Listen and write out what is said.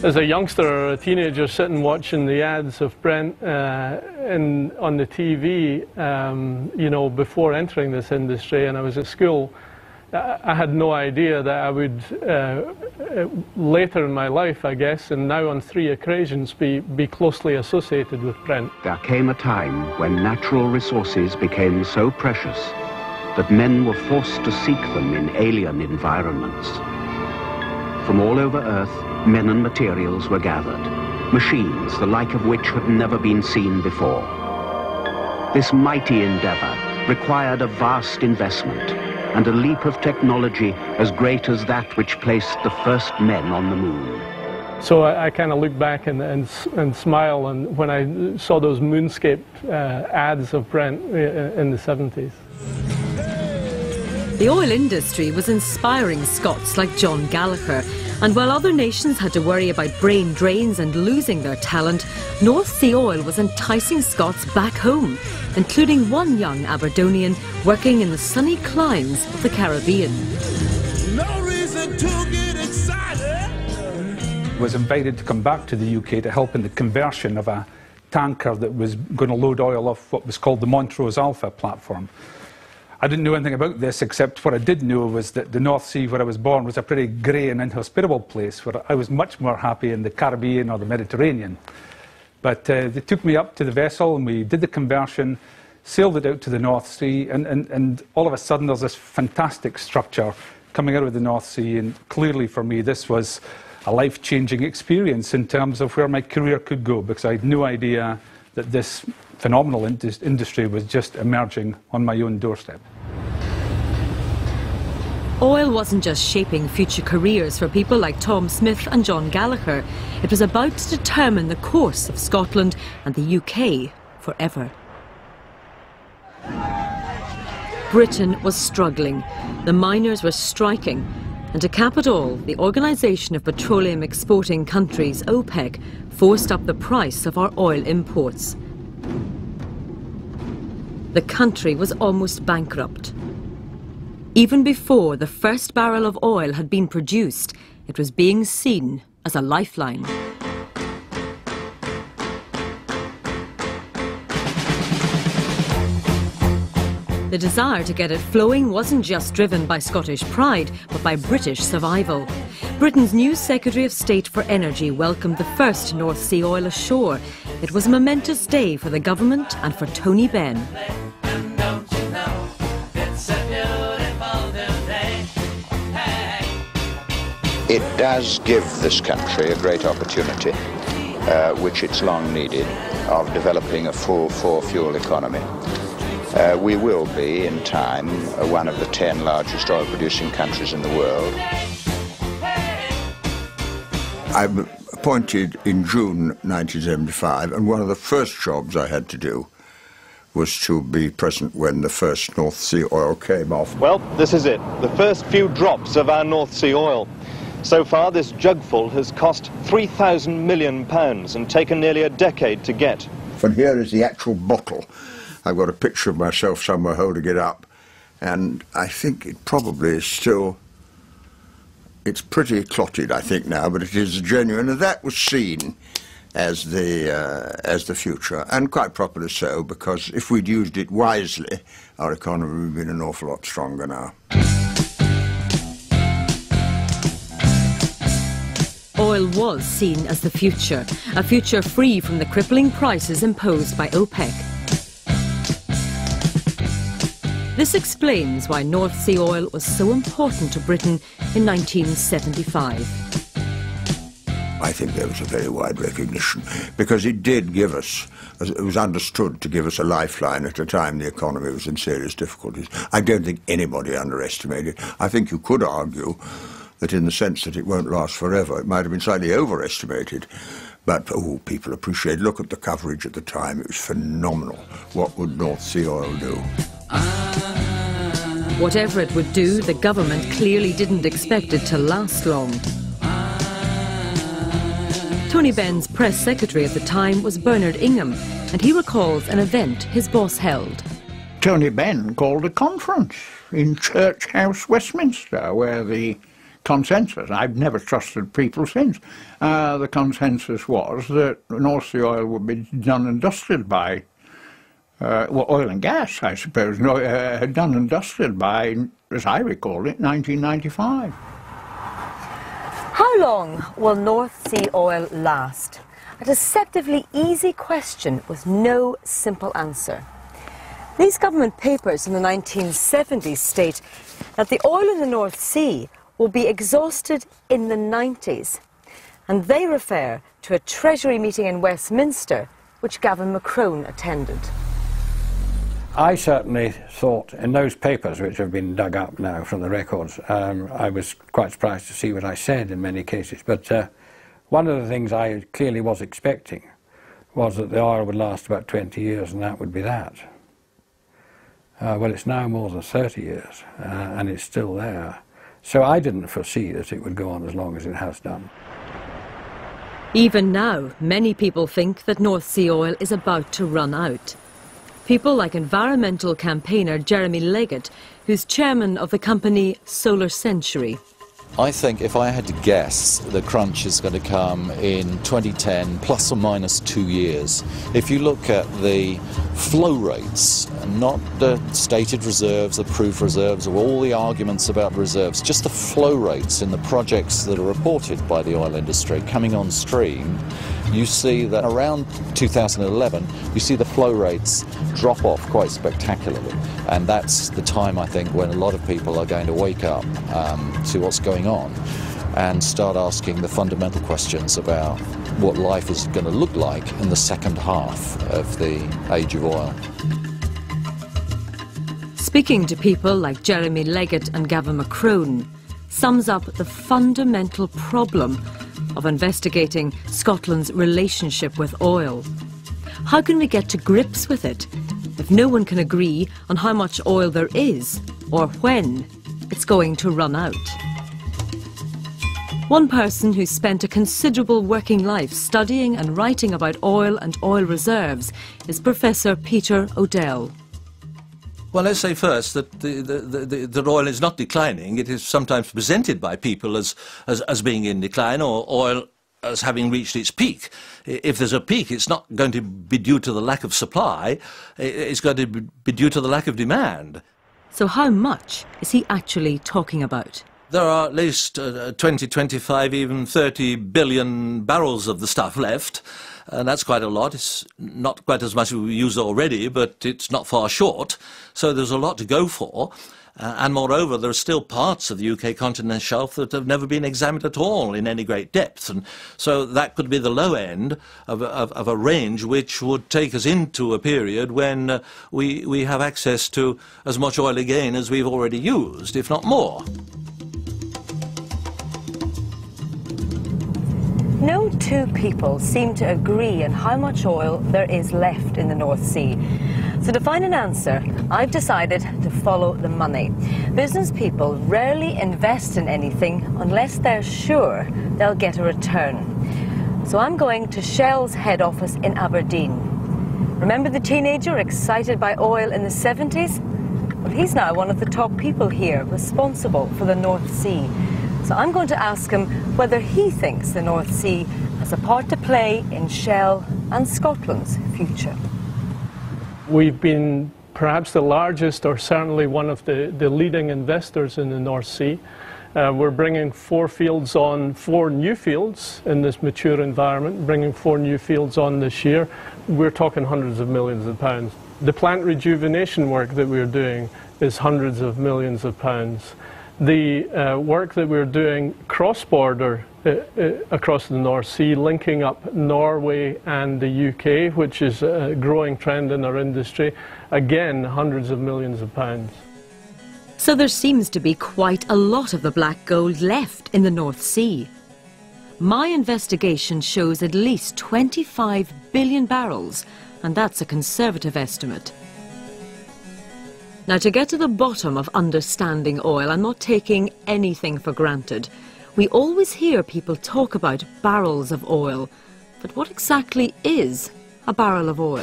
as a youngster or a teenager sitting watching the ads of Brent on the TV, you know, before entering this industry, and I was at school, I had no idea that I would, later in my life, I guess, and now on 3 occasions, be closely associated with Brent. There came a time when natural resources became so precious that men were forced to seek them in alien environments. From all over Earth, men and materials were gathered, machines the like of which had never been seen before. This mighty endeavor required a vast investment and a leap of technology as great as that which placed the first men on the moon. So I kind of look back and smile and when I saw those moonscape ads of Brent in the 70s. The oil industry was inspiring Scots like John Gallagher, and while other nations had to worry about brain drains and losing their talent, North Sea oil was enticing Scots back home, including one young Aberdonian working in the sunny climes of the Caribbean. No reason to get excited. Was invited to come back to the UK to help in the conversion of a tanker that was going to load oil off what was called the Montrose Alpha platform. I didn't know anything about this, except what I did know was that the North Sea, where I was born, was a pretty grey and inhospitable place, where I was much more happy in the Caribbean or the Mediterranean. But they took me up to the vessel and we did the conversion, sailed it out to the North Sea, and all of a sudden there's this fantastic structure coming out of the North Sea, and clearly for me this was a life-changing experience in terms of where my career could go, because I had no idea that this phenomenal industry was just emerging on my own doorstep. Oil wasn't just shaping future careers for people like Tom Smith and John Gallagher. It was about to determine the course of Scotland and the UK forever. Britain was struggling. The miners were striking. And to cap it all, the Organisation of Petroleum Exporting Countries, OPEC, forced up the price of our oil imports. The country was almost bankrupt. Even before the first barrel of oil had been produced, it was being seen as a lifeline. The desire to get it flowing wasn't just driven by Scottish pride, but by British survival. Britain's new Secretary of State for Energy welcomed the first North Sea oil ashore. It was a momentous day for the government and for Tony Benn. It does give this country a great opportunity, which it's long needed, of developing a full four-fuel economy. We will be, in time, one of the 10 largest oil-producing countries in the world. I was appointed in June 1975, and one of the first jobs I had to do was to be present when the first North Sea oil came off. Well, this is it, the first few drops of our North Sea oil. So far, this jugful has cost £3,000 million and taken nearly a decade to get. And here is the actual bottle. I've got a picture of myself somewhere holding it up, and I think it probably is still, it's pretty clotted, I think, now, but it is genuine, and that was seen as the future, and quite properly so, because if we'd used it wisely, our economy would have been an awful lot stronger now. Oil was seen as the future, a future free from the crippling prices imposed by OPEC. This explains why North Sea oil was so important to Britain in 1975. I think there was a very wide recognition, because it did give us, it was understood to give us a lifeline at a time the economy was in serious difficulties. I don't think anybody underestimated it. I think you could argue that in the sense that it won't last forever, it might have been slightly overestimated. But, oh, people appreciate, look at the coverage at the time, it was phenomenal. What would North Sea oil do? Whatever it would do, the government clearly didn't expect it to last long. Tony Benn's press secretary at the time was Bernard Ingham, and he recalls an event his boss held. Tony Benn called a conference in Church House, Westminster, where the consensus. I've never trusted people since. The consensus was that North Sea oil would be done and dusted by, well, oil and gas, I suppose, done and dusted by, as I recall it, 1995. How long will North Sea oil last? A deceptively easy question with no simple answer. These government papers in the 1970s state that the oil in the North Sea will be exhausted in the 90s. And they refer to a Treasury meeting in Westminster, which Gavin McCrone attended. I certainly thought, in those papers, which have been dug up now from the records, I was quite surprised to see what I said in many cases. But one of the things I clearly was expecting was that the oil would last about 20 years, and that would be that. Well, it's now more than 30 years, and it's still there. So I didn't foresee that it would go on as long as it has done. Even now, many people think that North Sea oil is about to run out. People like environmental campaigner Jeremy Leggett, who's chairman of the company Solar Century. I think if I had to guess, the crunch is going to come in 2010, plus or minus 2 years. If you look at the flow rates, not the stated reserves, the proved reserves, or all the arguments about reserves, just the flow rates in the projects that are reported by the oil industry coming on stream, you see that around 2011, you see the flow rates drop off quite spectacularly. And that's the time, I think, when a lot of people are going to wake up to what's going on and start asking the fundamental questions about what life is going to look like in the second half of the age of oil. Speaking to people like Jeremy Leggett and Gavin McCrone sums up the fundamental problem of investigating Scotland's relationship with oil. How can we get to grips with it if no one can agree on how much oil there is or when it's going to run out? One person who's spent a considerable working life studying and writing about oil and oil reserves is Professor Peter O'Dell. Well, let's say first that the oil is not declining. It is sometimes presented by people as being in decline, or oil as having reached its peak. If there's a peak, it's not going to be due to the lack of supply. It's going to be due to the lack of demand. So how much is he actually talking about? There are at least 20, 25, even 30 billion barrels of the stuff left. And that's quite a lot. It's not quite as much as we use already, but it's not far short. So there's a lot to go for. And moreover, there are still parts of the UK continental shelf that have never been examined at all in any great depth. And so that could be the low end of a range which would take us into a period when we have access to as much oil again as we've already used, if not more. No two people seem to agree on how much oil there is left in the North Sea. So to find an answer, I've decided to follow the money. Business people rarely invest in anything unless they're sure they'll get a return. So I'm going to Shell's head office in Aberdeen. Remember the teenager excited by oil in the 70s? Well, he's now one of the top people here, responsible for the North Sea. So I'm going to ask him whether he thinks the North Sea has a part to play in Shell and Scotland's future. We've been perhaps the largest, or certainly one of the leading investors in the North Sea. We're bringing 4 fields on, 4 new fields in this mature environment, bringing 4 new fields on this year. We're talking hundreds of millions of pounds. The plant rejuvenation work that we're doing is hundreds of millions of pounds. The work that we're doing cross-border across the North Sea, linking up Norway and the UK, which is a growing trend in our industry, again, hundreds of millions of pounds. So there seems to be quite a lot of the black gold left in the North Sea. My investigation shows at least 25 billion barrels, and that's a conservative estimate. Now, to get to the bottom of understanding oil, I'm not taking anything for granted. We always hear people talk about barrels of oil, but what exactly is a barrel of oil?